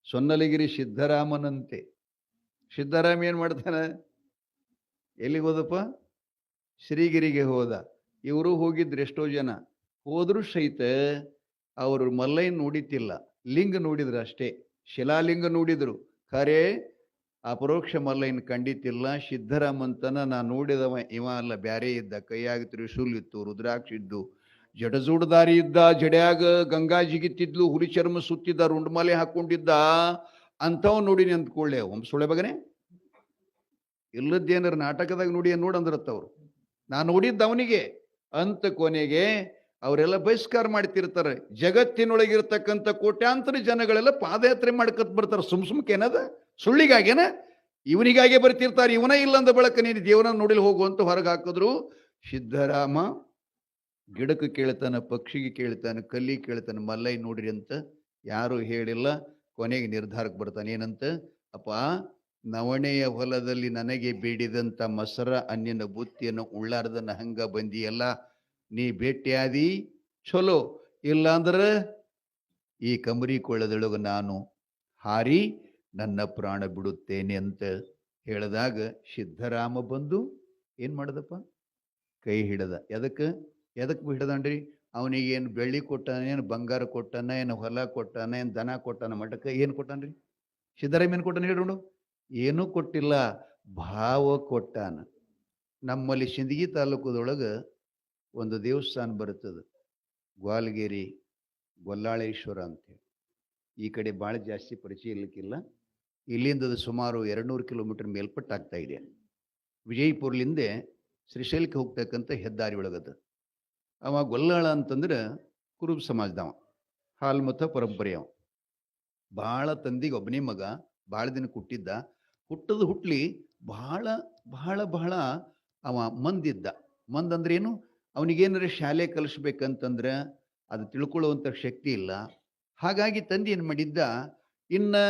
ಸೊನ್ನಲಗಿರಿ ಸಿದ್ದರಾಮನಂತೆ. ಸಿದ್ದರಾಮ ಏನು ಮಾಡ್ತಾನೆ? ಎಲ್ಲಿಗೆ ಹೋದಪ್ಪ? ಶ್ರೀಗಿರಿಗೆ ಹೋದ. ಇವರು ಹೋಗಿದ್ರು ಎಷ್ಟೋ ಜನ. ಹೋದರೂ ಸಹಿತ ಅವರು ಮಲ್ಲಯ್ಯನ ನೋಡಿತಿಲ್ಲ, ಲಿಂಗ ನೋಡಿದ್ರು ಅಷ್ಟೇ. ಶಿಲಾಲಿಂಗ ನೋಡಿದ್ರು, ಖರೆ ಅಪರೋಕ್ಷ ಮಲ್ಲಯ್ಯನ ಕಂಡಿತಿಲ್ಲ. ಸಿದ್ದರಾಮಂತನ ನಾ ನೋಡಿದವ ಇವ ಅಲ್ಲ, ಬ್ಯಾರೆ ಇದ್ದ. ಕೈಯಾಗ ತ್ರಿಶೂಲ್ ಇತ್ತು, ರುದ್ರಾಕ್ಷ ಇದ್ದು, ಜಡಜೂಡದಾರಿ ಇದ್ದ, ಜಡ್ಯಾಗ ಗಂಗಾ ಜಿಗಿತಿದ್ಲು, ಹುಲಿ ಚರ್ಮ ಸುತ್ತಿದ್ದ, ರುಂಡ್ಮಾಲೆ ಹಾಕೊಂಡಿದ್ದ. ಅಂಥವ್ ನೋಡಿನಿ ಅಂದ್ಕೊಳ್ಳೆ ಸುಳೆ ಬಗನೆ. ಇಲ್ಲದ್ದೇನಾರ ನಾಟಕದಾಗ ನೋಡಿ ನೋಡಂದ್ರತ್ತವ್ರು. ನಾನು ನೋಡಿದ್ದ ಅವನಿಗೆ ಅಂತ. ಕೊನೆಗೆ ಅವರೆಲ್ಲ ಬಹಿಷ್ಕಾರ ಮಾಡ್ತಿರ್ತಾರೆ. ಜಗತ್ತಿನೊಳಗಿರ್ತಕ್ಕಂಥ ಕೋಟ್ಯಾಂತರ ಜನಗಳೆಲ್ಲ ಪಾದಯಾತ್ರೆ ಮಾಡ್ಕತ್ ಬರ್ತಾರೆ. ಸುಮ್ಕೇನದ? ಸುಳ್ಳಿಗಾಗೇನ? ಇವನಿಗಾಗೆ ಬರ್ತಿರ್ತಾರೆ. ಇವನೇ ಇಲ್ಲಂದ ಬಳಕ ನೀನು ದೇವರನ್ನ ನೋಡಿಲ್ ಹೋಗುವಂತ ಹೊರಗೆ ಹಾಕಿದ್ರು. ಸಿದ್ದರಾಮ ಗಿಡಕ್ಕೆ ಕೇಳ್ತಾನೆ, ಪಕ್ಷಿಗೆ ಕೇಳ್ತಾನೆ, ಕಲ್ಲಿಗೆ ಕೇಳ್ತಾನೆ, ಮಲ್ಲಯ್ಯ ನೋಡ್ರಿ ಅಂತ ಯಾರು ಹೇಳಿಲ್ಲ. ಕೊನೆಗೆ ನಿರ್ಧಾರಕ್ಕೆ ಬರ್ತಾನೆ. ಏನಂತ? ಅಪ್ಪ, ನವಣೆಯ ಹೊಲದಲ್ಲಿ ನನಗೆ ಬೇಡಿದಂಥ ಮಸರ ಅನ್ನಿನ ಬುತ್ತಿಯನ್ನು ಉಳ್ಳಾರ್ದನ ಹಂಗ ಬಂದಿಯಲ್ಲ, ನೀ ಭೇಟಿಯಾದಿ ಚಲೋ, ಇಲ್ಲಾಂದ್ರೆ ಈ ಕಮರಿ ಕೊಳ್ಳದೊಳಗೆ ನಾನು ಹಾರಿ ನನ್ನ ಪ್ರಾಣ ಬಿಡುತ್ತೇನೆ ಅಂತ ಹೇಳಿದಾಗ ಸಿದ್ದರಾಮ ಬಂದು ಏನು ಮಾಡದಪ್ಪ? ಕೈ ಹಿಡದ. ಎದಕ್ಕೆ ಹಿಡದನ್ರಿ? ಅವನಿಗೇನು ಬೆಳ್ಳಿ ಕೊಟ್ಟಾನ, ಏನು ಬಂಗಾರ ಕೊಟ್ಟಾನ, ಏನು ಹೊಲ ಕೊಟ್ಟಾನ, ಏನು ದನ ಕೊಟ್ಟಾನ? ಮಠಕ್ಕೆ ಏನು ಕೊಟ್ಟಾನ್ರಿ ಸಿದ್ದರಾಮ? ಏನು ಕೊಟ್ಟಾನ ಹೇಳಿ? ಏನೂ ಕೊಟ್ಟಿಲ್ಲ, ಭಾವ ಕೊಟ್ಟಾನ. ನಮ್ಮಲ್ಲಿ ಸಿಂದಗಿ ತಾಲೂಕದೊಳಗೆ ಒಂದು ದೇವಸ್ಥಾನ ಬರುತ್ತದೆ, ಗ್ವಾಲ್ಗೇರಿ ಗೊಲ್ಲಾಳೇಶ್ವರ ಅಂತೇಳಿ. ಈ ಕಡೆ ಭಾಳ ಜಾಸ್ತಿ ಪರಿಚಯ ಇರ್ಲಿಕ್ಕಿಲ್ಲ. ಇಲ್ಲಿಂದ ಸುಮಾರು 200 ಕಿಲೋಮೀಟರ್ ಮೇಲ್ಪಟ್ಟಾಗ್ತಾ ಇದೆ. ವಿಜಯಪುರ್ಲಿಂದ ಶ್ರೀಶೈಲಕ್ಕೆ ಹೋಗ್ತಕ್ಕಂಥ ಹೆದ್ದಾರಿ ಒಳಗದ. ಅವ ಗೊಲ್ಲಾಳ ಅಂತಂದ್ರೆ ಕುರುಬ ಸಮಾಜದವ, ಹಾಲ್ಮತ ಪರಂಪರೆ. ಅವ ಭಾಳ ತಂದಿಗೆ ಒಬ್ಬನೇ ಮಗ, ಭಾಳ ದಿನ ಹುಟ್ಟಿದ್ದ. ಹುಟ್ಲಿ ಬಹಳ ಬಹಳ ಬಹಳ ಅವ ಮಂದಿದ್ದ. ಮಂದಂದ್ರೆ ಏನು? ಅವನಿಗೇನಾರ ಶಾಲೆ ಕಲಿಸ್ಬೇಕಂತಂದ್ರೆ ಅದು ತಿಳ್ಕೊಳ್ಳುವಂಥ ಶಕ್ತಿ ಇಲ್ಲ. ಹಾಗಾಗಿ ತಂದೆ ಏನು ಮಾಡಿದ್ದ, ಇನ್ನು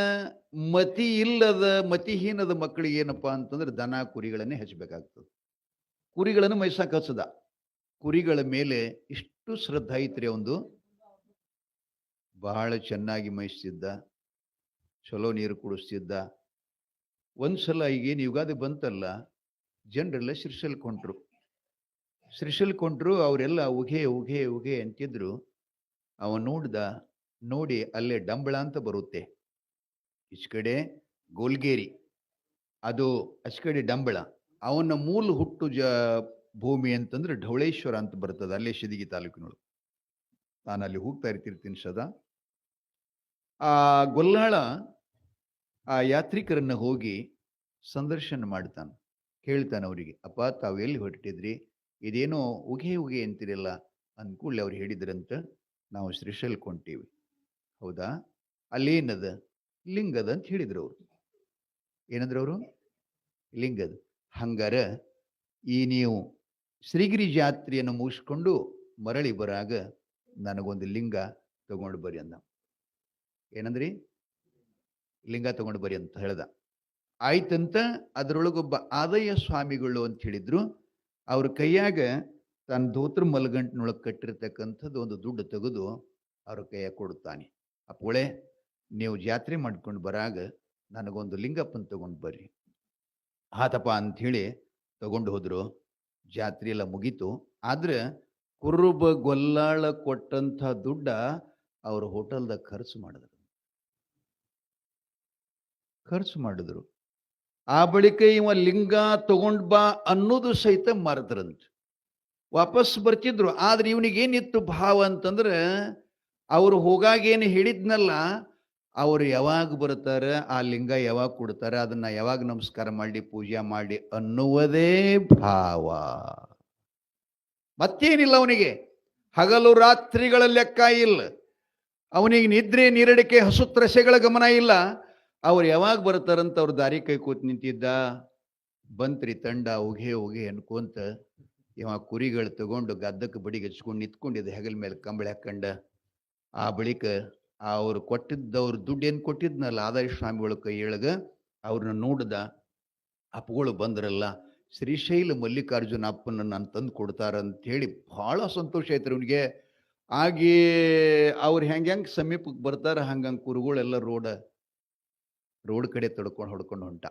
ಮತಿಹೀನದ ಮಕ್ಕಳಿಗೆ ಏನಪ್ಪ ಅಂತಂದ್ರೆ ದನ ಕುರಿಗಳನ್ನೇ ಹಚ್ಚಬೇಕಾಗ್ತದೆ. ಕುರಿಗಳನ್ನು ಮೈಸಾಕ ಹಚ್ಚದ. ಕುರಿಗಳ ಮೇಲೆ ಇಷ್ಟು ಶ್ರದ್ಧಾ ಐತ್ರಿ. ಒಂದು ಬಹಳ ಚೆನ್ನಾಗಿ ಮೈಸ್ತಿದ್ದ, ಚಲೋ ನೀರು ಕುಡಿಸ್ತಿದ್ದ. ಒಂದ್ಸಲ ಈಗೇನು ಯುಗಾದಿ ಬಂತಲ್ಲ, ಜನರೆಲ್ಲ ಶ್ರೀಶೈಲಕ್ಕೆ ಅವರೆಲ್ಲ ಉಘೆ ಉಘೆ ಉಘೆ ಅಂತಿದ್ರು. ಅವ ನೋಡಿ ಅಲ್ಲೇ ಡಂಬಳ ಅಂತ ಬರುತ್ತೆ, ಈಚ ಕಡೆ ಗೋಲ್ಗೇರಿ, ಅದು ಅಚ್ ಕಡೆ ಡಂಬಳ. ಅವನ ಮೂಲ ಹುಟ್ಟು ಭೂಮಿ ಅಂತಂದ್ರೆ ಢವಳೇಶ್ವರ ಅಂತ ಬರ್ತದೆ, ಅಲ್ಲೇ ಸಿಂದಗಿ ತಾಲೂಕಿನೊಳಗೆ. ನಾನು ಅಲ್ಲಿ ಹೋಗ್ತಾ ಇರ್ತಿರ್ತೀನಿ ಸದಾ. ಆ ಗೊಲ್ಲಾಳ ಆ ಯಾತ್ರಿಕರನ್ನ ಹೋಗಿ ಸಂದರ್ಶನ ಮಾಡ್ತಾನೆ. ಕೇಳ್ತಾನೆ ಅವರಿಗೆ, ಅಪ್ಪ ತಾವು ಎಲ್ಲಿ ಹೊರಟಿದ್ರಿ? ಇದೇನೋ ಉಗೆ ಉಗೆ ಅಂತಿರಲ್ಲ ಅಂದ್ಕೂಡ್ಲೆ ಅವ್ರು ಹೇಳಿದ್ರಂತ, ನಾವು ಶ್ರೀಶೈಲಕ್ಕೆ ಹೊಂಟೀವಿ. ಹೌದಾ? ಅಲ್ಲೇನದ? ಲಿಂಗದ ಅಂತ ಹೇಳಿದ್ರು ಅವರು. ಏನಂದ್ರೆ ಅವರು? ಲಿಂಗದ. ಹಂಗಾರ ಈ ನೀವು ಶ್ರೀಗಿರಿ ಜಾತ್ರೆಯನ್ನು ಮುಗಿಸ್ಕೊಂಡು ಮರಳಿ ಬರಾಗ ನನಗೊಂದು ಲಿಂಗ ತಗೊಂಡು ಬರ್ರಿ ಅಂದ. ಏನಂದ್ರಿ? ಲಿಂಗ ತಗೊಂಡು ಬರ್ರಿ ಅಂತ ಹೇಳ್ದ. ಆಯ್ತಂತ ಅದರೊಳಗೊಬ್ಬ ಆದಯ್ಯ ಸ್ವಾಮಿಗಳು ಅಂತ ಹೇಳಿದ್ರು. ಅವ್ರ ಕೈಯಾಗ ತನ್ನ ಧೋತ್ರ ಮಲ್ಗಂಟಿನೊಳಗೆ ಕಟ್ಟಿರ್ತಕ್ಕಂಥದ್ದು ಒಂದು ದುಡ್ಡು ತೆಗೆದು ಅವ್ರ ಕೈಯಾಗ ಕೊಡುತ್ತಾನೆ. ಅಪ್ಪೋಳೆ, ನೀವು ಜಾತ್ರೆ ಮಾಡ್ಕೊಂಡು ಬರಾಗ ನನಗೊಂದು ಲಿಂಗಪ್ಪನ ತಗೊಂಡು ಬರ್ರಿ. ಆತಪ್ಪ ಅಂಥೇಳಿ ತಗೊಂಡು ಹೋದ್ರು. ಜಾತ್ರೆ ಎಲ್ಲ ಮುಗೀತು. ಆದ್ರೆ ಕುರುಬ ಗೊಲ್ಲಾಳ ಕೊಟ್ಟಂಥ ದುಡ್ಡ ಅವ್ರ ಹೋಟೆಲ್ದಾಗ ಖರ್ಚು ಮಾಡಿದ್ರು. ಆ ಬಳಿಕ ಇವ ಲಿಂಗ ತಗೊಂಡ್ ಬಾ ಅನ್ನೋದು ಸಹಿತ ಮರೆದ್ರಂತ. ವಾಪಸ್ ಬರ್ತಿದ್ರು. ಆದ್ರೆ ಇವನಿಗೇನಿತ್ತು ಭಾವ ಅಂತಂದ್ರೆ, ಅವ್ರು ಹೋಗಾಗೇನು ಹೇಳಿದ್ನಲ್ಲ, ಅವ್ರು ಯಾವಾಗ ಬರ್ತಾರ, ಆ ಲಿಂಗ ಯಾವಾಗ ಕೊಡ್ತಾರ, ಅದನ್ನ ಯಾವಾಗ ನಮಸ್ಕಾರ ಮಾಡಿ ಪೂಜೆ ಮಾಡಿ ಅನ್ನುವುದೇ ಭಾವ. ಮತ್ತೇನಿಲ್ಲ ಅವನಿಗೆ. ಹಗಲು ರಾತ್ರಿಗಳ ಲೆಕ್ಕ ಇಲ್ಲ ಅವನಿಗೆ. ನಿದ್ರೆ ನೀರಡಿಕೆ ಹಸುತ್ರಸೆಗಳ ಗಮನ ಇಲ್ಲ. ಅವ್ರು ಯಾವಾಗ ಬರ್ತಾರಂತ ಅವ್ರ ದಾರಿ ಕೈ ಕೂತ್ ನಿಂತಿದ್ದ. ಬಂತ್ರಿ ತಂಡ ಉಗೆ ಅನ್ಕೊಂತ ಇವ ಕುರಿಗಳು ತಗೊಂಡು ಗದ್ದಕ್ಕೆ ಬಡಿಗೆ ಹಚ್ಕೊಂಡು ನಿಂತ್ಕೊಂಡಿದ್ದ, ಹೆಗಲ ಮೇಲೆ ಕಂಬಳಿ ಹಾಕಂಡ. ಆ ಬಳಿಕ ಅವ್ರು ಕೊಟ್ಟಿದ್ದವ್ರ ದುಡ್ಡೇನು ಕೊಟ್ಟಿದ್ನಲ್ಲ ಆದಾಯ ಸ್ವಾಮಿಗಳ ಕೈಯೊಳಗ ಅವ್ರನ್ನ ನೋಡ್ದ. ಅಪ್ಪಗಳು ಬಂದ್ರಲ್ಲ, ಶ್ರೀಶೈಲ ಮಲ್ಲಿಕಾರ್ಜುನ ಅಪ್ಪನ ನಾನು ತಂದು ಕೊಡ್ತಾರಂತ ಹೇಳಿ ಬಹಳ ಸಂತೋಷ ಆಯ್ತು ಅವನಿಗೆ. ಹಾಗೆ ಅವ್ರು ಹೆಂಗೆ ಸಮೀಪಕ್ಕೆ ಬರ್ತಾರ ಹಂಗಂಗೆ ಕುರುಗಳೆಲ್ಲ ರೋಡ ರೋಡ್ ಕಡೆ ಹೊಡ್ಕೊಂಡು ಹೊಂಟ.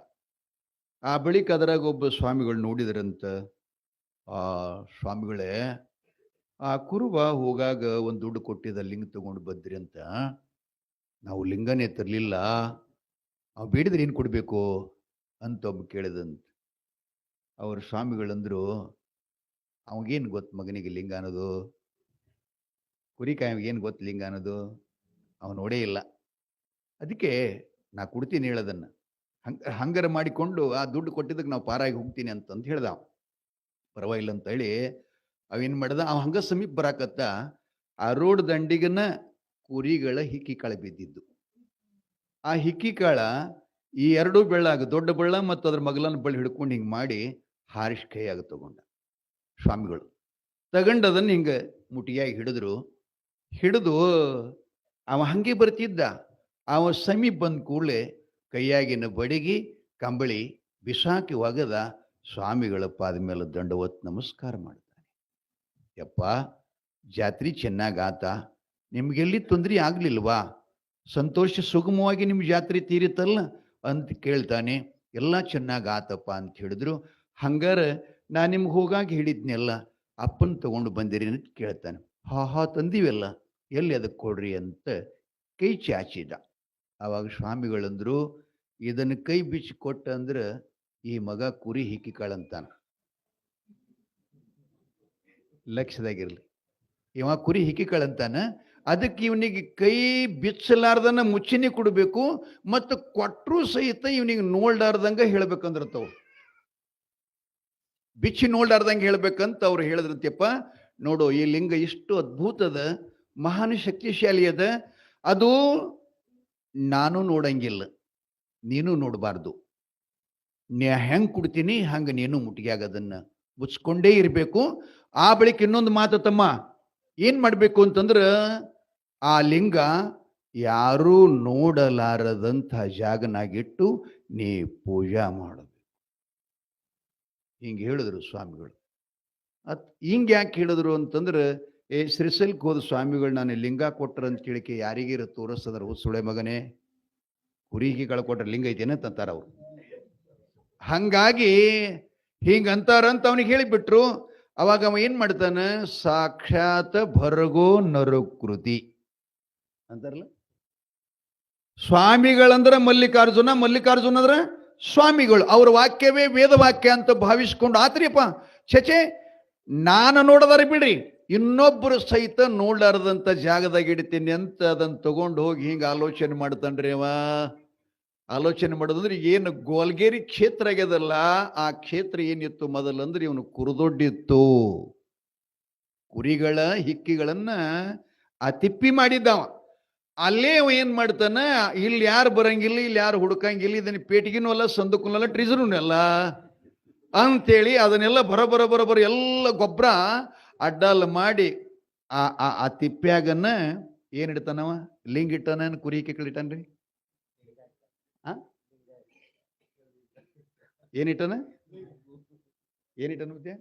ಆ ಬಳಿಕ ಅದರಾಗ ಒಬ್ಬ ಸ್ವಾಮಿಗಳು ನೋಡಿದ್ರಂತ, ಆ ಸ್ವಾಮಿಗಳೇ, ಆ ಕುರುಬ ಹೋಗಾಗ ಒಂದು ದುಡ್ಡು ಕೊಟ್ಟಿದ್ದ ಲಿಂಗ ತಗೊಂಡು ಬಂದ್ರಿ ಅಂತ. ನಾವು ಲಿಂಗನೇ ತರಲಿಲ್ಲ, ಅವ್ ಬೇಡಿದ್ರೆ ಏನು ಕೊಡಬೇಕು ಅಂತ ಒಬ್ಬ ಕೇಳಿದಂತ. ಅವ್ರ ಸ್ವಾಮಿಗಳಂದ್ರು, ಅವಾಗೇನು ಗೊತ್ತು ಮಗನಿಗೆ ಲಿಂಗ ಅನ್ನೋದು, ಕುರಿಕಾಯಿ ಏನು ಗೊತ್ತು ಲಿಂಗ ಅನ್ನೋದು, ಅವನು ನೋಡೇ ಇಲ್ಲ. ಅದಕ್ಕೆ ನಾ ಕೊಡ್ತೀನಿ ಹೇಳೋದನ್ನ, ಹಂಗಾರ ಮಾಡಿಕೊಂಡು ಆ ದುಡ್ಡು ಕೊಟ್ಟಿದ್ದಕ್ಕೆ ನಾವು ಪಾರಾಗಿ ಹೋಗ್ತೀನಿ ಅಂತಂದು ಹೇಳ್ದ. ಪರವಾಗಿಲ್ಲ ಅಂತ ಹೇಳಿ ಅವೇನು ಮಾಡ್ದ, ಅವ ಹಂಗ ಸಮೀಪ ಬರಾಕತ್ತ. ಆ ರೋಡ್ ದಂಡಿಗನ ಕುರಿಗಳ ಹಿಕ್ಕಿ ಕಾಳ ಬಿದ್ದಿದ್ದು. ಆ ಹಿಕ್ಕಿ ಕಾಳ ಈ ಎರಡೂ ಬೆಳ್ಳಾಗ, ದೊಡ್ಡ ಬೆಳ್ಳ ಮತ್ತು ಅದ್ರ ಮಗಲನ್ನ ಬಳ್ಳಿ ಹಿಡ್ಕೊಂಡು ಹಿಂಗೆ ಮಾಡಿ ಹಾರಿಸಿ ಕೈಯಾಗ ತಗೊಂಡ ಸ್ವಾಮಿಗಳು. ತಗೊಂಡದನ್ನು ಹಿಂಗೆ ಮುಟಿಯಾಗಿ ಹಿಡಿದು ಅವ ಹಂಗೆ ಬರ್ತಿದ್ದ. ಅವ ಸಮೀಪ ಬಂದ ಕೂಡಲೇ ಕೈಯಾಗಿನ ಬಡಿಗಿ ಕಂಬಳಿ ಬಿಸಾಕಿ ಒಗದ ಸ್ವಾಮಿಗಳ ಪಾದ ಮೇಲೆ ದಂಡವತ್ ನಮಸ್ಕಾರ ಮಾಡ್ತಾನೆ. ಯಪ್ಪ, ಜಾತ್ರೆ ಚೆನ್ನಾಗಾತ, ನಿಮ್ಗೆಲ್ಲಿ ತೊಂದರೆ ಆಗ್ಲಿಲ್ವಾ? ಸಂತೋಷ ಸುಗಮವಾಗಿ ನಿಮ್ಮ ಜಾತ್ರೆ ತೀರಿತಲ್ಲ ಅಂತ ಕೇಳ್ತಾನೆ. ಎಲ್ಲ ಚೆನ್ನಾಗಿ ಆತಪ್ಪ ಅಂತ ಹೇಳಿದ್ರು. ಹಂಗಾರ ನಾ ನಿಮ್ಗೆ ಹೋಗಾಗಿ ಹಿಡಿದ್ನೆಲ್ಲ ಅಪ್ಪನ ತಗೊಂಡು ಬಂದಿರಿ ಅಂತ ಕೇಳ್ತಾನೆ. ಹಾ ತಂದಿವೆಲ್ಲ, ಎಲ್ಲಿ ಅದಕ್ಕೆ ಕೊಡ್ರಿ ಅಂತ ಕೈ ಚಾಚಿದ. ಆವಾಗ ಸ್ವಾಮಿಗಳಂದ್ರು, ಇದನ್ನು ಕೈ ಬಿಚ್ಚಿ ಕೊಟ್ಟ ಅಂದ್ರೆ ಈ ಮಗ ಕುರಿ ಹಿಕ್ಕಿಕಾಳಂತಾನ. ಲಕ್ಷ್ಯದಾಗಿರ್ಲಿ, ಇವ ಕುರಿ ಹಿಕ್ಕಿಕಾಳಂತಾನ. ಅದಕ್ಕೆ ಇವನಿಗೆ ಕೈ ಬಿಚ್ಚಲಾರ್ದನ್ನ ಮುಚ್ಚಿನಿ ಕೊಡಬೇಕು, ಮತ್ತು ಕೊಟ್ಟರು ಸಹಿತ ಇವನಿಗೆ ನೋಡ್ಲಾರ್ದಂಗ ಹೇಳ್ಬೇಕಂದ್ರತ್ತವ್ರು. ಬಿಚ್ಚಿ ನೋಡ್ಲಾರ್ದಂಗೆ ಹೇಳ್ಬೇಕಂತ ಅವ್ರು ಹೇಳಿದ್ರಂತೆಪ್ಪ. ನೋಡು, ಈ ಲಿಂಗ ಎಷ್ಟು ಅದ್ಭುತದ, ಮಹಾನ್ ಶಕ್ತಿಶಾಲಿ ಅದ. ಅದು ನಾನು ನೋಡಂಗಿಲ್ಲ, ನೀನು ನೋಡಬಾರ್ದು. ನೀ ಹೆಂಗೆ ಕೊಡ್ತೀನಿ ಹಂಗೆ ನೀನು ಮುಟ್ಟಿಗೆ ಅದನ್ನ ಮುಚ್ಕೊಂಡೇ ಇರಬೇಕು. ಆ ಬಳಿಕ ಇನ್ನೊಂದು ಮಾತು ತಮ್ಮ, ಏನು ಮಾಡಬೇಕು ಅಂತಂದ್ರೆ, ಆ ಲಿಂಗ ಯಾರೂ ನೋಡಲಾರದಂಥ ಜಾಗನಾಗಿಟ್ಟು ನೀ ಪೂಜಾ ಮಾಡಬೇಕು. ಹಿಂಗೆ ಹೇಳಿದ್ರು ಸ್ವಾಮಿಗಳು. ಹಿಂಗೆ ಯಾಕೆ ಹೇಳಿದ್ರು ಅಂತಂದ್ರೆ, ಶ್ರೀಶೈಲಕ್ಕೆ ಹೋದ ಸ್ವಾಮಿಗಳು ನಾನು ಲಿಂಗ ಕೊಟ್ಟರು ಅಂತ ಕೇಳಿಕೆ ಯಾರಿಗಿರ ತೋರಿಸ್ತದ್ರ ಸುಳೆ ಮಗನೇ, ಕುರಿಗೆ ಕಳ್ಕೊಟ್ರೆ ಲಿಂಗ ಐತೇನೆ ಅಂತಾರ ಅವ್ರು. ಹಂಗಾಗಿ ಹಿಂಗಂತಾರಂತ ಅವನಿಗೆ ಹೇಳಿಬಿಟ್ರು. ಅವಾಗ ಅವ ಏನ್ ಮಾಡ್ತಾನ, ಸಾಕ್ಷಾತ್ ಭರ್ಗೋ ನರುಕೃತಿ ಅಂತಾರಲ್ಲ. ಸ್ವಾಮಿಗಳಂದ್ರ ಮಲ್ಲಿಕಾರ್ಜುನ, ಮಲ್ಲಿಕಾರ್ಜುನ ಅಂದ್ರ ಸ್ವಾಮಿಗಳು. ಅವ್ರ ವಾಕ್ಯವೇ ವೇದ ವಾಕ್ಯ ಅಂತ ಭಾವಿಸ್ಕೊಂಡು ಆತ್ರಿಯಪ್ಪ, ಚಚೆ ನಾನು ನೋಡದಾರ ಬಿಡ್ರಿ, ಇನ್ನೊಬ್ಬರು ಸಹಿತ ನೋಡ್ಲಾರದಂತ ಜಾಗದಾಗ ಇಡ್ತೀನಿ ಅಂತ ಅದನ್ನ ತಗೊಂಡು ಹೋಗಿ ಹಿಂಗ ಆಲೋಚನೆ ಮಾಡ್ತಾನ್ರಿ ಅವ. ಆಲೋಚನೆ ಮಾಡೋದಂದ್ರೆ, ಏನು ಗೋಲ್ಗೇರಿ ಕ್ಷೇತ್ರ ಆಗ್ಯದಲ್ಲ, ಆ ಕ್ಷೇತ್ರ ಏನಿತ್ತು ಮೊದಲಂದ್ರೆ ಇವನು ಕುರುದೊಡ್ಡಿತ್ತು. ಕುರಿಗಳ ಹಿಕ್ಕಿಗಳನ್ನ ಆ ತಿಪ್ಪಿ ಮಾಡಿದ್ದವ. ಅಲ್ಲೇ ಅವ ಏನ್ ಮಾಡ್ತಾನ, ಇಲ್ಲಿ ಯಾರು ಬರಂಗಿಲ್ಲ, ಇಲ್ಲಿ ಯಾರು ಹುಡುಕಂಗಿಲ್ಲ, ಇದನ್ನ ಪೇಟಿಗೆನೂ ಅಲ್ಲ, ಸಂದಕ್ಕೂ ಅಲ್ಲ, ಟ್ರಿಜರೂ ಅಲ್ಲ ಅಂತೇಳಿ ಅದನ್ನೆಲ್ಲ ಬರ ಎಲ್ಲ ಗೊಬ್ಬರ ಅಡ್ಡಲ್ ಮಾಡಿ ಆ ತಿಪ್ಪ್ಯಾಗನ್ನ ಏನ್ ಇಡ್ತಾನವ, ಲಿಂಗ ಇಟ್ಟಾನ, ಕುರಿ ಹಿಕ್ಕಿಗಳಿಟ್ಟಾನ್ರಿ. ಏನಿಟ್ಟನ ಮತ್ತೆ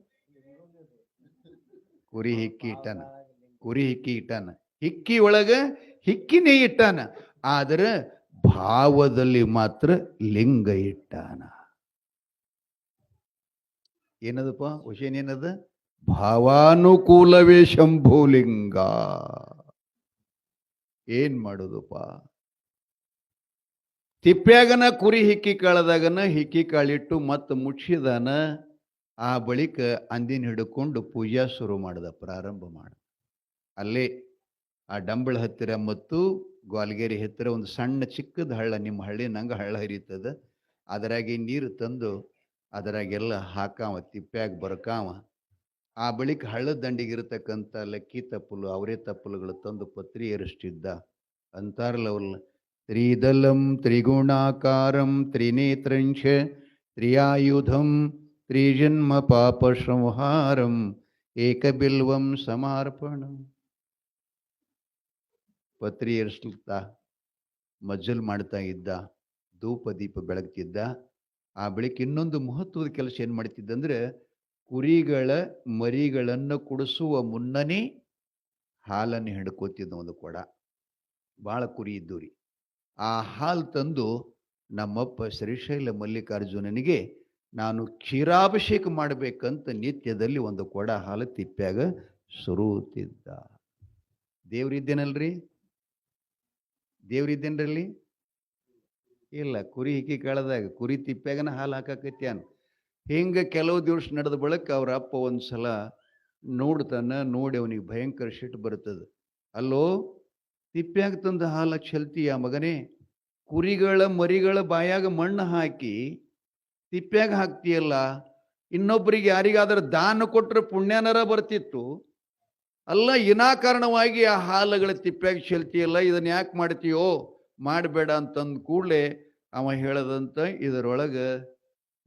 ಕುರಿ ಹಿಕ್ಕಿ ಇಟ್ಟಾನ. ಹಿಕ್ಕಿ ಒಳಗ ಹಿಕ್ಕಿನೇ ಇಟ್ಟಾನ, ಆದ್ರೆ ಭಾವದಲ್ಲಿ ಮಾತ್ರ ಲಿಂಗ ಇಟ್ಟಾನ. ಏನದಪ್ಪ ವಿಷಯ, ಏನದ? ಭಾವಾನುಕೂಲವೇ ಶಂಭುಲಿಂಗ. ಏನ್ ಮಾಡೋದಪ್ಪ, ತಿಪ್ಪ್ಯಾಗನ ಕುರಿ ಹಿಕ್ಕಿ ಕಾಳದಾಗನ ಹಿಕ್ಕಿ ಕಾಳಿಟ್ಟು ಮತ್ತೆ ಮುಚ್ಚಿದಾನ. ಆ ಬಳಿಕ ಅಂದಿನ ಹಿಡ್ಕೊಂಡು ಪೂಜಾ ಶುರು ಮಾಡ್ದ, ಪ್ರಾರಂಭ ಮಾಡ. ಅಲ್ಲೇ ಆ ಡಂಬಳ ಹತ್ತಿರ ಮತ್ತು ಗ್ವಾಲ್ಗೇರಿ ಹತ್ತಿರ ಒಂದು ಸಣ್ಣ ಚಿಕ್ಕದ ಹಳ್ಳ, ನಿಮ್ಮ ಹಳ್ಳಿ ನಂಗೆ ಹಳ್ಳ ಹರಿತದ, ಅದರಾಗೆ ನೀರು ತಂದು ಅದರಾಗೆಲ್ಲ ಹಾಕಾವ, ತಿಪ್ಪ್ಯಾಗ ಬರ್ಕಾವ. ಆ ಬಳಿಕ ಹಳ್ಳದ ದಂಡಿಗಿರ್ತಕ್ಕಂಥ ಲಕ್ಕಿ ತಪ್ಪಲು, ಅವರೇ ತಪ್ಪಲುಗಳು ತಂದು ಪತ್ರಿ ಏರಿಸ್ತಿದ್ದ. ಅಂತಾರಲ್ಲವಲ್ಲ, ತ್ರಿದಲಂ ತ್ರಿಗುಣಾಕಾರಂ ತ್ರಿನೇತ್ರಂಶ ತ್ರಿಯಾಯುಧಂ ತ್ರಿಜನ್ಮ ಪಾಪ ಸಂಹಾರಂ ಏಕಬಿಲ್ವಂ ಸಮರ್ಪಣಂ. ಪತ್ರಿ ಏರಿಸ್ತಾ ಮಜ್ಜಲ್ ಮಾಡ್ತಾ ಇದ್ದ, ಧೂಪ ದೀಪ ಬೆಳಗ್ತಿದ್ದ. ಆ ಬಳಿಕ ಇನ್ನೊಂದು ಮಹತ್ವದ ಕೆಲಸ ಏನು ಮಾಡ್ತಿದ್ದಂದ್ರೆ, ಕುರಿಗಳ ಮರಿಗಳನ್ನು ಕುಡಿಸುವ ಮುನ್ನನೇ ಹಾಲನ್ನು ಹಿಡ್ಕೋತಿದ್ದ ಒಂದು ಕೊಡ. ಭಾಳ ಕುರಿ ಇದ್ದು ರೀ. ಆ ಹಾಲು ತಂದು ನಮ್ಮಪ್ಪ ಶ್ರೀಶೈಲ ಮಲ್ಲಿಕಾರ್ಜುನನಿಗೆ ನಾನು ಕ್ಷೀರಾಭಿಷೇಕ ಮಾಡಬೇಕಂತ ನಿತ್ಯದಲ್ಲಿ ಒಂದು ಕೊಡ ಹಾಲು ತಿಪ್ಪ್ಯಾಗ ಸುರುತ್ತಿದ್ದ. ದೇವ್ರಿದ್ದೇನಲ್ರಿ? ದೇವ್ರಿದ್ದೇನ್ರಲ್ಲಿ? ಇಲ್ಲ, ಕುರಿ ಹಿಕ್ಕಿ ಕಳೆದಾಗ ಕುರಿ ತಿಪ್ಪ್ಯಾಗನ ಹಾಲು ಹಾಕಾಕತ್ಯಾನ. ಹಿಂಗೆ ಕೆಲವು ದಿವಸ ನಡೆದ ಬಳಿಕ ಅವ್ರ ಅಪ್ಪ ಒಂದ್ಸಲ ನೋಡ್ತಾನ. ನೋಡಿ ಅವನಿಗೆ ಭಯಂಕರ ಸಿಟ್ಟು ಬರ್ತದೆ. ಅಲ್ಲೋ, ತಿಪ್ಪ್ಯಾಗ ತಂದ ಹಾಲು ಚೆಲ್ತೀಯ ಮಗನೇ? ಕುರಿಗಳ ಮರಿಗಳ ಬಾಯಾಗ ಮಣ್ಣು ಹಾಕಿ ತಿಪ್ಪ್ಯಾಗ ಹಾಕ್ತೀಯಲ್ಲ, ಇನ್ನೊಬ್ಬರಿಗೆ ಯಾರಿಗಾದ್ರೂ ದಾನ ಕೊಟ್ಟರೆ ಪುಣ್ಯನರ ಬರ್ತಿತ್ತು. ಅಲ್ಲ, ವಿನಾಕಾರಣವಾಗಿ ಆ ಹಾಲುಗಳ ತಿಪ್ಪ್ಯಾಗ ಚೆಲ್ತೀಯಲ್ಲ, ಇದನ್ನ ಯಾಕೆ ಮಾಡ್ತೀಯೋ? ಮಾಡಬೇಡ ಅಂತಂದ ಕೂಡಲೇ ಅವ ಹೇಳದಂತ, ಇದರೊಳಗೆ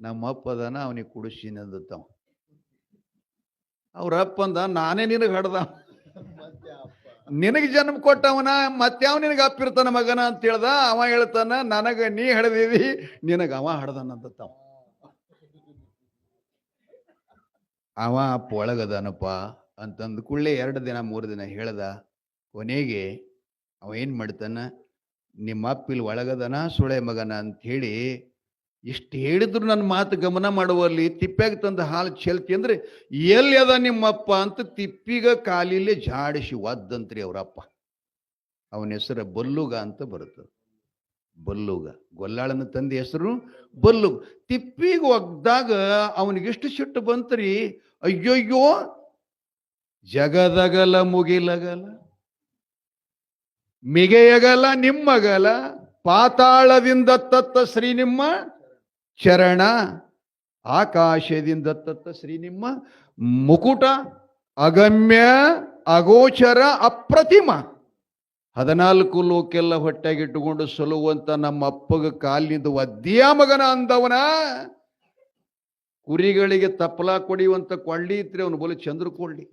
ನಮ್ಮಪ್ಪ ಅದಾನ, ಅವನಿಗೆ ಕುಡಿಸಿನ ಅಂದತ್ತವ. ಅವ್ರ ಅಪ್ಪ ಅಂದ, ನಾನೇ ನಿನಗೆ ಹಡ್ದ, ನಿನಗೆ ಜನ್ಮ ಕೊಟ್ಟವನ ಮತ್ಯಾವ ನಿನಗೆ ಅಪ್ಪಿರ್ತಾನ ಮಗನ ಅಂತ ಹೇಳ್ದ. ಅವ ಹೇಳ್ತಾನ, ನನಗ ನೀ ಹಡ್ದಿದಿ, ನಿನಗ ಅವ ಹಡ್ದನಂದತ್ತವ. ಅವ ಅಪ್ಪ ಒಳಗದಾನಪ್ಪ ಅಂತಂದ ಕೂಡಲೇ 2 ದಿನ 3 ದಿನ ಹೇಳ್ದ. ಕೊನೆಗೆ ಅವ ಏನ್ ಮಾಡ್ತಾನ, ನಿಮ್ಮ ಅಪ್ಪಿಲ್ ಒಳಗದನ ಸುಳೆ ಮಗನ ಅಂತ ಹೇಳಿ ಇಷ್ಟು ಹೇಳಿದ್ರು ನನ್ನ ಮಾತು ಗಮನ ಮಾಡುವಲ್ಲಿ ತಿಪ್ಪ್ಯಾಗ ತಂದ ಹಾಲು ಚೆಲ್ತಿ ಅಂದ್ರೆ ಎಲ್ಲಿ ಅದ ನಿಮ್ಮಪ್ಪ ಅಂತ ತಿಪ್ಪಿಗ ಕಾಲಿಲೆ ಜಾಡಿಸಿ ಒದ್ದಂತ್ರಿ ಅವರಪ್ಪ. ಅವನ ಹೆಸರು ಬಲ್ಲುಗ ಅಂತ ಬರುತ್ತದೆ. ಬಲ್ಲುಗ, ಗೊಲ್ಲಾಳನ ತಂದೆ ಹೆಸರು ಬಲ್ಲುಗ. ತಿಪ್ಪಿಗ ಒಗ್ದಾಗ ಅವನಿಗೆಷ್ಟು ಸಿಟ್ಟು ಬಂತ್ರಿ. ಅಯ್ಯೋಯ್ಯೋ, ಜಗದಗಲ ಮುಗಿಲಗಲ ಮಿಗೆಯಗಲ ನಿಮ್ಮಗಲ, ಪಾತಾಳದಿಂದ ತತ್ತ ಶ್ರೀ ನಿಮ್ಮ ಚರಣ, ಆಕಾಶದಿಂದ ತತ್ತ ಶ್ರೀ ನಿಮ್ಮ ಮುಕುಟ, ಅಗಮ್ಯ ಅಗೋಚರ ಅಪ್ರತಿಮ. 14 ಲೋಕೆಲ್ಲ ಹೊಟ್ಟೆಗಿಟ್ಟುಕೊಂಡು ಸಲುವಂತ ನಮ್ಮ ಅಪ್ಪಗ ಕಾಲಿನಿಂದ ಒದ್ದಿಯ ಮಗನ ಅಂದವನ. ಕುರಿಗಳಿಗೆ ತಪ್ಪಲ ಕೊಡಿಯುವಂತ ಕೊಳ್ಳಿ ಇತ್ರಿ ಅವನು ಬೋಲಿ ಚಂದ್ರ ಕೊಳ್ಳಿ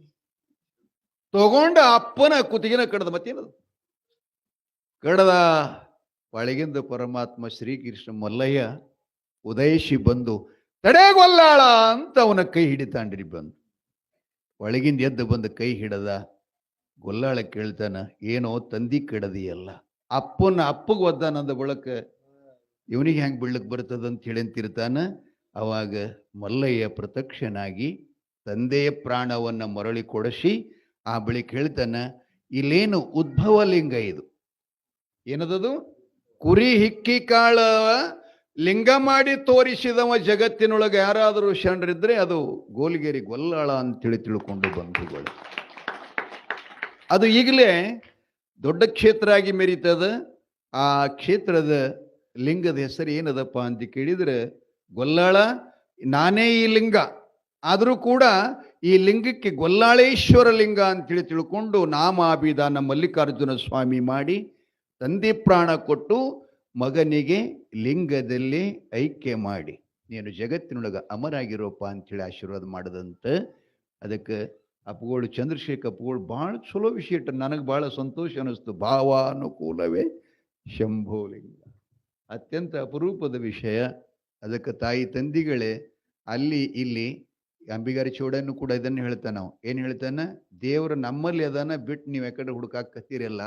ತಗೊಂಡ ಅಪ್ಪನ ಕುತ್ತಿಗೆನ ಕಡ್ದ. ಮತ್ತೇನದು ಕಡದ. ಒಳಗಿಂದ ಪರಮಾತ್ಮ ಶ್ರೀಕೃಷ್ಣ ಮಲ್ಲಯ್ಯ ಉದಯಿಸಿ ಬಂದು ತಡೆಗೊಲ್ಲಾಳ ಅಂತ ಅವನ ಕೈ ಹಿಡಿತಾಂಡ್ರಿ. ಬಂದು ಒಳಗಿಂದ ಎದ್ದು ಬಂದು ಕೈ ಹಿಡದ. ಗೊಲ್ಲಾಳ ಕೇಳ್ತಾನ, ಏನೋ ತಂದಿ ಕಡದಿಯಲ್ಲ, ಅಪ್ಪಗ ಒದ್ದಾನಂದ ಬಳಕ ಇವನಿಗೆ ಹೆಂಗೆ ಬೀಳಕ್ ಬರ್ತದಂತ ಹೇಳಂತಿರ್ತಾನ. ಅವಾಗ ಮಲ್ಲಯ್ಯ ಪ್ರತ್ಯಕ್ಷನಾಗಿ ತಂದೆಯ ಪ್ರಾಣವನ್ನ ಮರಳಿ ಕೊಡಿಸಿ ಆ ಬಳಿಕ ಹೇಳ್ತಾನ, ಇಲ್ಲೇನು ಉದ್ಭವ ಲಿಂಗ ಇದು, ಏನದದು? ಕುರಿ ಹಿಕ್ಕಿ ಕಾಳ ಲಿಂಗ ಮಾಡಿ ತೋರಿಸಿದವ ಜಗತ್ತಿನೊಳಗೆ ಯಾರಾದರೂ ಶರಣರಿದ್ರೆ ಅದು ಗೋಲ್ಗೇರಿ ಗೊಲ್ಲಾಳ ಅಂತೇಳಿ ತಿಳ್ಕೊಂಡು ಬಂಧುಗಳು. ಅದು ಈಗಲೇ ದೊಡ್ಡ ಕ್ಷೇತ್ರ ಆಗಿ ಮೆರೀತದ. ಆ ಕ್ಷೇತ್ರದ ಲಿಂಗದ ಹೆಸರು ಏನದಪ್ಪ ಅಂತ ಕೇಳಿದ್ರೆ ಗೊಲ್ಲಾಳ. ನಾನೇ ಈ ಲಿಂಗ, ಆದರೂ ಕೂಡ ಈ ಲಿಂಗಕ್ಕೆ ಗೊಲ್ಲಾಳೇಶ್ವರ ಲಿಂಗ ಅಂತೇಳಿ ತಿಳ್ಕೊಂಡು ನಾಮಾಭಿಧಾನ ಮಲ್ಲಿಕಾರ್ಜುನ ಸ್ವಾಮಿ ಮಾಡಿ ತಂದೆ ಪ್ರಾಣ ಕೊಟ್ಟು ಮಗನಿಗೆ ಲಿಂಗದಲ್ಲಿ ಐಕ್ಯ ಮಾಡಿ ನೀನು ಜಗತ್ತಿನೊಳಗೆ ಅಮರಾಗಿರೋಪ್ಪ ಅಂತೇಳಿ ಆಶೀರ್ವಾದ ಮಾಡದಂತ. ಅದಕ್ಕೆ ಅಪ್ಪಗಳು ಚಂದ್ರಶೇಖರ್ ಅಪ್ಪಗಳು ಭಾಳ ಚಲೋ ವಿಷಯ ಇಟ್ಟು ನನಗೆ ಭಾಳ ಸಂತೋಷ ಅನ್ನಿಸ್ತು. ಭಾವಾನುಕೂಲವೇ ಶಂಭೋಲಿಂಗ, ಅತ್ಯಂತ ಅಪರೂಪದ ವಿಷಯ. ಅದಕ್ಕೆ ತಾಯಿ ತಂದಿಗಳೇ ಅಲ್ಲಿ ಇಲ್ಲಿ ಅಂಬಿಗಾರಿ ಚೌಡನ್ನು ಕೂಡ ಇದನ್ನು ಹೇಳ್ತಾನ. ನಾವು ಏನು ಹೇಳ್ತಾನ, ದೇವರು ನಮ್ಮಲ್ಲಿ ಅದನ್ನ ಬಿಟ್ಟು ನೀವು ಯಾಕಡೆ ಹುಡುಕಾಕತ್ತೀರಲ್ಲ,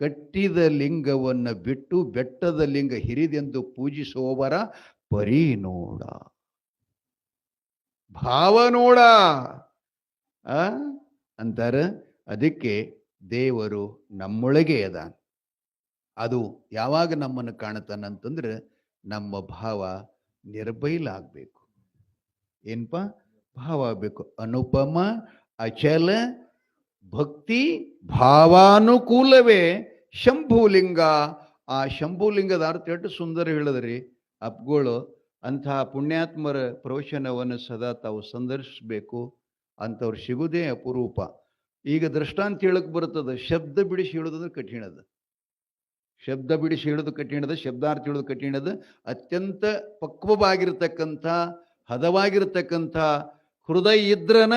ಕಟ್ಟಿದ ಲಿಂಗವನ್ನು ಬಿಟ್ಟು ಬೆಟ್ಟದ ಲಿಂಗ ಹಿರಿದೆಂದು ಪೂಜಿಸುವವರ ಪರಿ ನೋಡ, ಭಾವ ನೋಡ ಅಂತಾರ. ಅದಕ್ಕೆ ದೇವರು ನಮ್ಮೊಳಗೆ ಅದ. ಅದು ಯಾವಾಗ ನಮ್ಮನ್ನು ಕಾಣತಾನಂತಂದ್ರೆ ನಮ್ಮ ಭಾವ ನಿರ್ಬೈಲಾಗಬೇಕು. ಏನಪ್ಪ ಭಾವ ಆಗಬೇಕು? ಅನುಪಮ ಅಚಲ ಭಕ್ತಿ ಭಾವಾನುಕೂಲವೇ ಶಂಭುಲಿಂಗ. ಆ ಶಂಭುಲಿಂಗದ ಅರ್ಥ ಎಷ್ಟು ಸುಂದರ ಹೇಳಿದ್ರಿ ಅಪ್ಗಳು. ಅಂತಹ ಪುಣ್ಯಾತ್ಮರ ಪ್ರವಚನವನ್ನು ಸದಾ ತಾವು ಸಂದರ್ಶಿಸಬೇಕು. ಅಂಥವ್ರು ಸಿಗುವುದೇ ಅಪರೂಪ. ಈಗ ದೃಷ್ಟಾಂತ ಹೇಳಕ್ ಬರ್ತದೆ, ಶಬ್ದ ಬಿಡಿಸಿ ಹೇಳೋದಂದ್ರೆ ಕಠಿಣ ಅದ. ಶಬ್ದ ಬಿಡಿಸಿ ಹೇಳೋದು ಕಠಿಣದ, ಶಬ್ದಾರ್ಥ ಹೇಳೋದು ಕಠಿಣದ. ಅತ್ಯಂತ ಪಕ್ವವಾಗಿರ್ತಕ್ಕಂಥ, ಹದವಾಗಿರ್ತಕ್ಕಂಥ ಹೃದಯ ಇದ್ರನ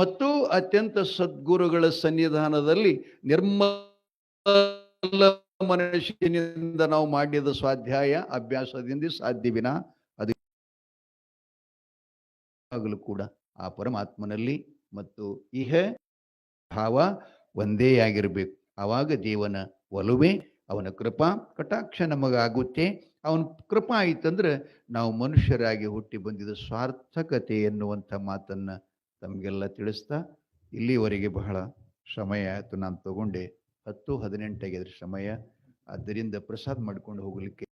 ಮತ್ತು ಅತ್ಯಂತ ಸದ್ಗುರುಗಳ ಸನ್ನಿಧಾನದಲ್ಲಿ ನಿರ್ಮಲ ಮನುಷ್ಯನಿಂದ ನಾವು ಮಾಡಿದ ಸ್ವಾಧ್ಯಾಯ ಅಭ್ಯಾಸದಿಂದ ಸಾಧ್ಯವಿನ ಅದು ಆಗಲು ಕೂಡ ಆ ಪರಮಾತ್ಮನಲ್ಲಿ ಮತ್ತು ಇಹ ಭಾವ ಒಂದೇ ಆಗಿರಬೇಕು. ಆವಾಗ ದೇವನ ಒಲುವೆ, ಅವನ ಕೃಪಾ ಕಟಾಕ್ಷ ನಮಗಾಗುತ್ತೆ. ಅವನ ಕೃಪಾ ಆಯ್ತಂದ್ರೆ ನಾವು ಮನುಷ್ಯರಾಗಿ ಹುಟ್ಟಿ ಬಂದಿದ್ದ ಸಾರ್ಥಕತೆ ಎನ್ನುವಂಥ ಮಾತನ್ನ ತಮಗೆಲ್ಲ ತಿಳಿಸ್ತಾ ಇಲ್ಲಿವರೆಗೆ ಬಹಳ ಸಮಯ ಆಯಿತು. ನಾನು ತಗೊಂಡೆ 10:18 ಸಮಯ. ಆದ್ದರಿಂದ ಪ್ರಸಾದ್ ಮಾಡ್ಕೊಂಡು ಹೋಗ್ಲಿಕ್ಕೆ